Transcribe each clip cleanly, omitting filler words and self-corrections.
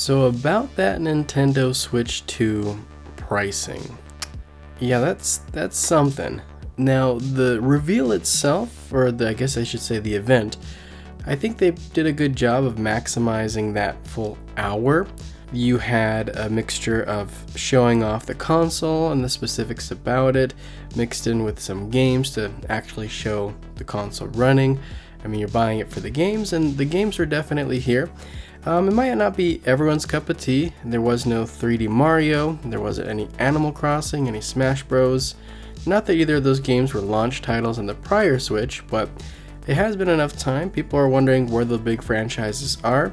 So about that Nintendo Switch 2 pricing. Yeah, that's something. Now, the reveal itself, or I guess I should say the event, I think they did a good job of maximizing that full hour. You had a mixture of showing off the console and the specifics about it, mixed in with some games to actually show the console running. I mean, you're buying it for the games, and the games are definitely here. It might not be everyone's cup of tea. There was no 3D Mario, there wasn't any Animal Crossing, any Smash Bros. Not that either of those games were launch titles in the prior Switch, but it has been enough time. People are wondering where the big franchises are.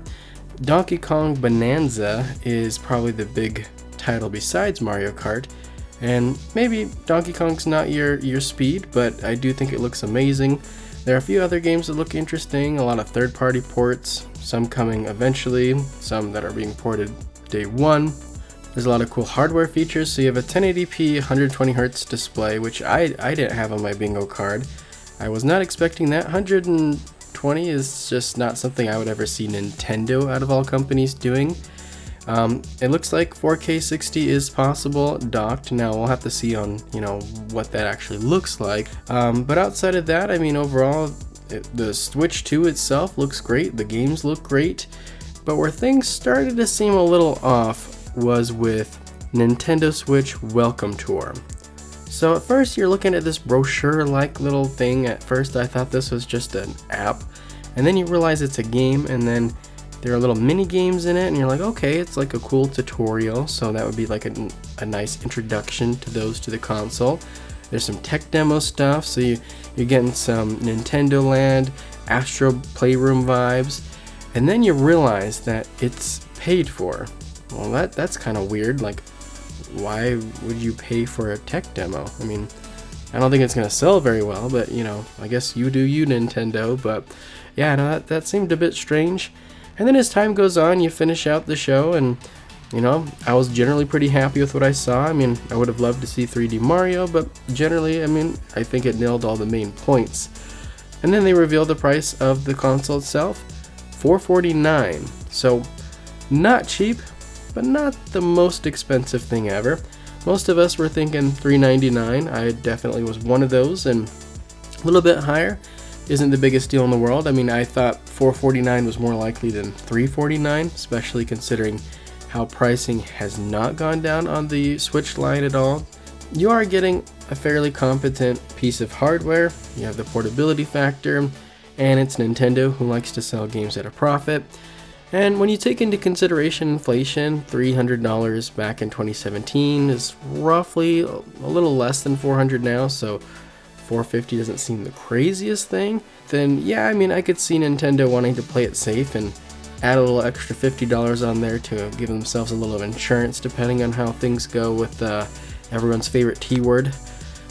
Donkey Kong Bonanza is probably the big title besides Mario Kart, and maybe Donkey Kong's not your speed, but I do think it looks amazing. There are a few other games that look interesting, a lot of third-party ports, some coming eventually, some that are being ported day one. There's a lot of cool hardware features, so you have a 1080p 120Hz display, which I didn't have on my bingo card. I was not expecting that. 120 is just not something I would ever see Nintendo out of all companies doing. It looks like 4K 60 is possible docked. Now we'll have to see on what that actually looks like. But outside of that, I mean, overall, the Switch 2 itself looks great. The games look great. But where things started to seem a little off was with Nintendo Switch Welcome Tour. So at first you're looking at this brochure-like little thing. At first I thought this was just an app, and then you realize it's a game, and then there are little mini games in it, and you're like, okay, it's like a cool tutorial, so that would be like a nice introduction to those to the console. There's some tech demo stuff, so you're getting some Nintendo Land, Astro Playroom vibes, and then you realize that it's paid for. Well, that's kind of weird. Like, why would you pay for a tech demo? I mean, I don't think it's going to sell very well, but I guess you do you, Nintendo. But yeah, no, that seemed a bit strange. And then as time goes on, you finish out the show, and I was generally pretty happy with what I saw. I mean, I would have loved to see 3D Mario, but generally, I mean, I think it nailed all the main points. And then they revealed the price of the console itself, $449. So not cheap, but not the most expensive thing ever. Most of us were thinking $399. I definitely was one of those, and a little bit higher isn't the biggest deal in the world. I mean, I thought $449 was more likely than $349, especially considering how pricing has not gone down on the Switch line at all. You are getting a fairly competent piece of hardware. You have the portability factor, and it's Nintendo, who likes to sell games at a profit. And when you take into consideration inflation, $300 back in 2017 is roughly a little less than $400 now, so $450 doesn't seem the craziest thing. Then yeah, I mean, I could see Nintendo wanting to play it safe and add a little extra $50 on there to give themselves a little insurance depending on how things go with everyone's favorite T word.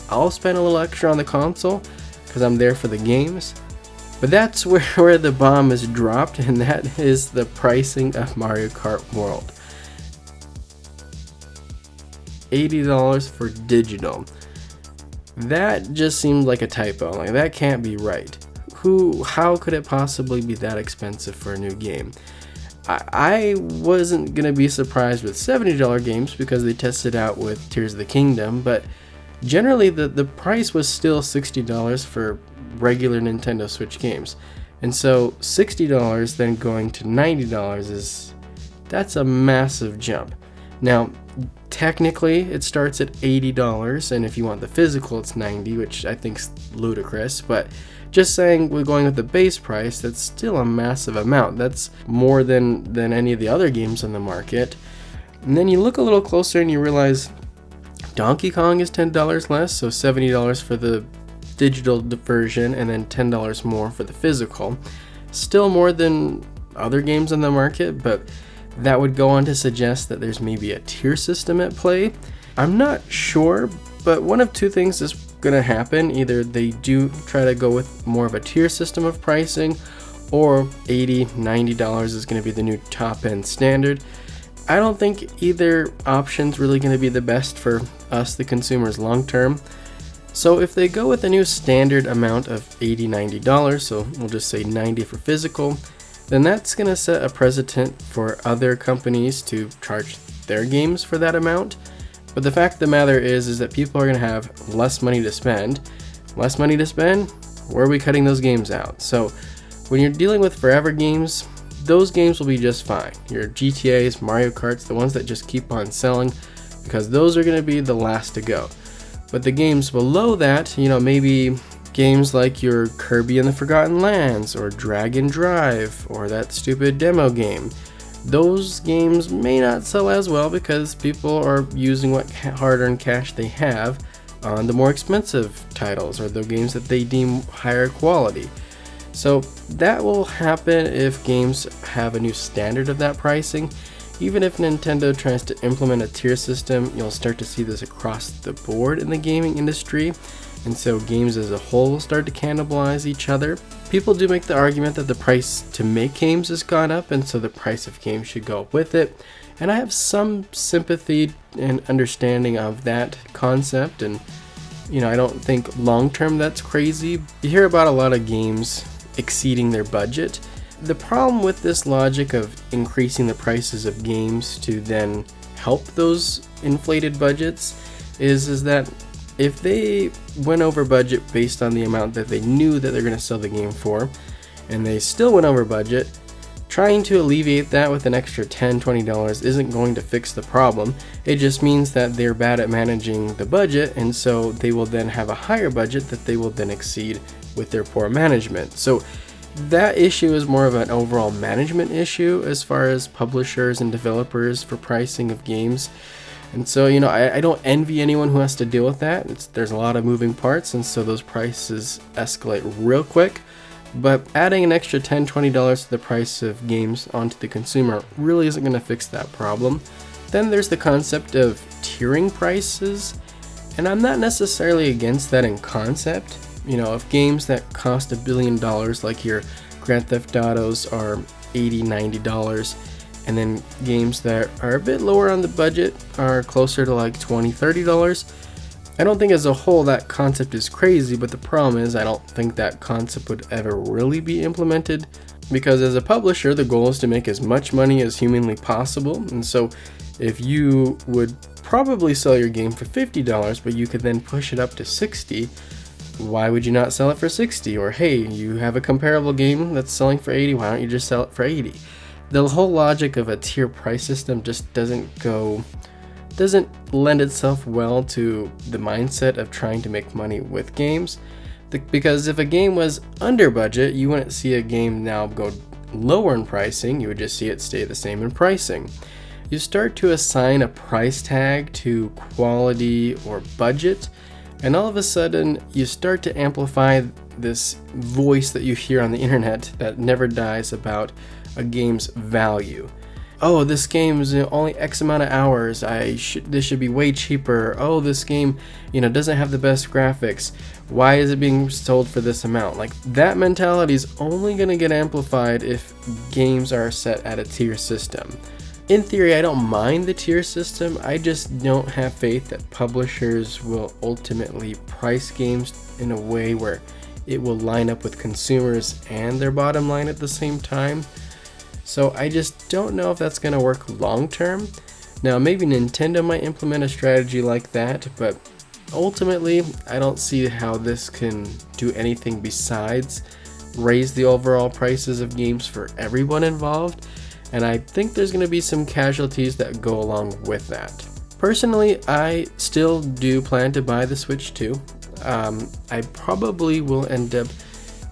I'll spend a little extra on the console because I'm there for the games. But that's where the bomb is dropped, and that is the pricing of Mario Kart World. $80 for digital. That just seemed like a typo. Like, that can't be right. How could it possibly be that expensive for a new game? I wasn't gonna be surprised with $70 games because they tested out with Tears of the Kingdom, but generally the price was still $60 for regular Nintendo Switch games. And so $60 then going to $90 that's a massive jump. Now, technically it starts at $80, and if you want the physical it's $90, which I think's ludicrous, but just saying we're going with the base price, that's still a massive amount. That's more than any of the other games on the market. And then you look a little closer and you realize Donkey Kong is $10 less, so $70 for the digital version and then $10 more for the physical. Still more than other games on the market, but that would go on to suggest that there's maybe a tier system at play. I'm not sure, but one of two things is going to happen. Either they do try to go with more of a tier system of pricing, or $80, $90 is going to be the new top end standard. I don't think either option's really going to be the best for us, the consumers, long term. So if they go with a new standard amount of $80, $90, so we'll just say $90 for physical, then that's going to set a precedent for other companies to charge their games for that amount. But the fact of the matter is that people are going to have less money to spend. Less money to spend, where are we cutting those games out? So when you're dealing with forever games, those games will be just fine. Your GTAs, Mario Karts, the ones that just keep on selling, because those are going to be the last to go. But the games below that, maybe games like your Kirby and the Forgotten Lands, or Dragon Drive, or that stupid demo game, those games may not sell as well because people are using what hard-earned cash they have on the more expensive titles, or the games that they deem higher quality. So that will happen if games have a new standard of that pricing. Even if Nintendo tries to implement a tier system, you'll start to see this across the board in the gaming industry, and so games as a whole will start to cannibalize each other. People do make the argument that the price to make games has gone up, and so the price of games should go up with it. And I have some sympathy and understanding of that concept, and I don't think long term that's crazy. You hear about a lot of games exceeding their budget. The problem with this logic of increasing the prices of games to then help those inflated budgets is that if they went over budget based on the amount that they knew that they're going to sell the game for, and they still went over budget, trying to alleviate that with an extra $10, $20 isn't going to fix the problem. It just means that they're bad at managing the budget, and so they will then have a higher budget that they will then exceed with their poor management. So that issue is more of an overall management issue as far as publishers and developers for pricing of games. And so, I don't envy anyone who has to deal with that. There's a lot of moving parts, and so those prices escalate real quick. But adding an extra $10, $20 to the price of games onto the consumer really isn't going to fix that problem. Then there's the concept of tiering prices, and I'm not necessarily against that in concept. If games that cost $1 billion, like your Grand Theft Autos, are $80, $90, and then games that are a bit lower on the budget are closer to like $20, $30, I don't think as a whole that concept is crazy, but the problem is I don't think that concept would ever really be implemented, because as a publisher, the goal is to make as much money as humanly possible. And so if you would probably sell your game for $50, but you could then push it up to $60, why would you not sell it for $60? Or hey, you have a comparable game that's selling for $80, why don't you just sell it for $80? The whole logic of a tier price system just doesn't lend itself well to the mindset of trying to make money with games. Because if a game was under budget, you wouldn't see a game now go lower in pricing, you would just see it stay the same in pricing. You start to assign a price tag to quality or budget, and all of a sudden you start to amplify this voice that you hear on the internet that never dies about a game's value. Oh, this game is only X amount of hours, this should be way cheaper. Oh, this game, doesn't have the best graphics. Why is it being sold for this amount? Like, that mentality is only going to get amplified if games are set at a tier system. In theory, I don't mind the tier system, I just don't have faith that publishers will ultimately price games in a way where it will line up with consumers and their bottom line at the same time. So I just don't know if that's going to work long term. Now, maybe Nintendo might implement a strategy like that, but ultimately I don't see how this can do anything besides raise the overall prices of games for everyone involved, and I think there's going to be some casualties that go along with that. Personally, I still do plan to buy the Switch 2. I probably will end up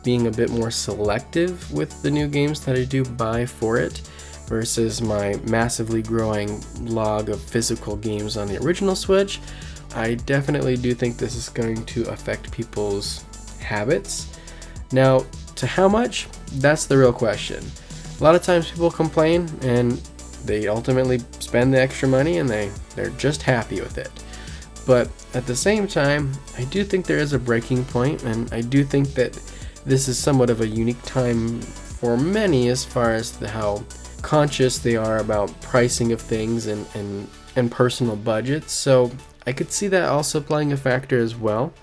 being a bit more selective with the new games that I do buy for it versus my massively growing log of physical games on the original Switch. I definitely do think this is going to affect people's habits. Now, to how much? That's the real question. A lot of times people complain and they ultimately spend the extra money and they're just happy with it. But at the same time, I do think there is a breaking point, and I do think that this is somewhat of a unique time for many as far as how conscious they are about pricing of things and personal budgets. So I could see that also playing a factor as well.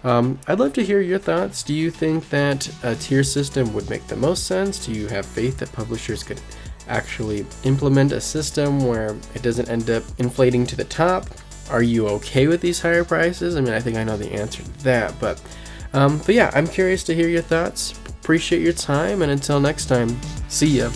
I'd love to hear your thoughts. Do you think that a tier system would make the most sense? Do you have faith that publishers could actually implement a system where it doesn't end up inflating to the top? Are you okay with these higher prices? I mean, I think I know the answer to that, but yeah, I'm curious to hear your thoughts. Appreciate your time, and until next time, see ya.